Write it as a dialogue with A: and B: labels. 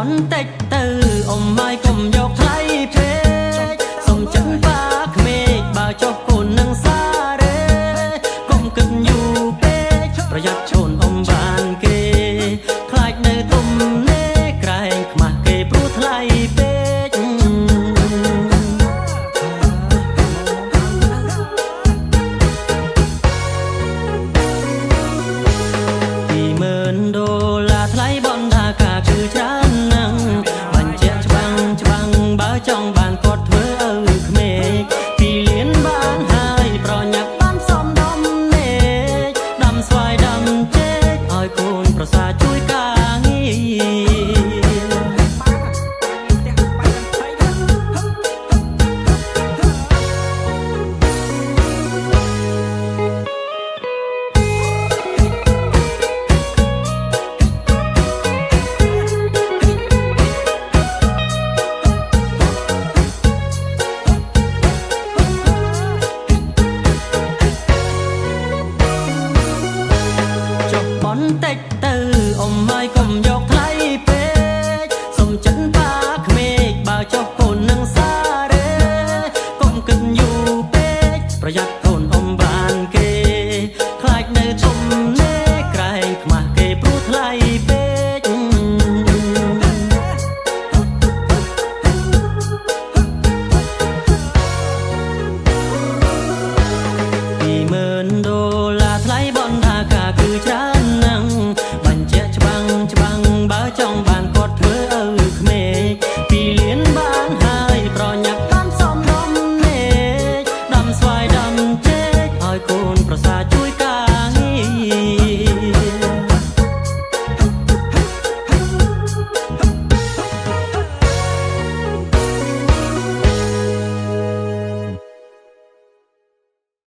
A: បន្តិចទៅអ៊ំម៉ាយកុំយកថ្លៃពេកសុំចិនបាក្មេកបើចុះកូននឹងសារេកុំគិតយូរពេកប្រយ័ត្នឈូនអ៊ំបានគេខ្លាចនៅធំនេក្រែងខ្មាស់គេព្រោះថ្លៃពេក$20000ថ្លៃបនថាការគឺច្រើនណាស់បញ្ជាក់ច្បាំងបើចង់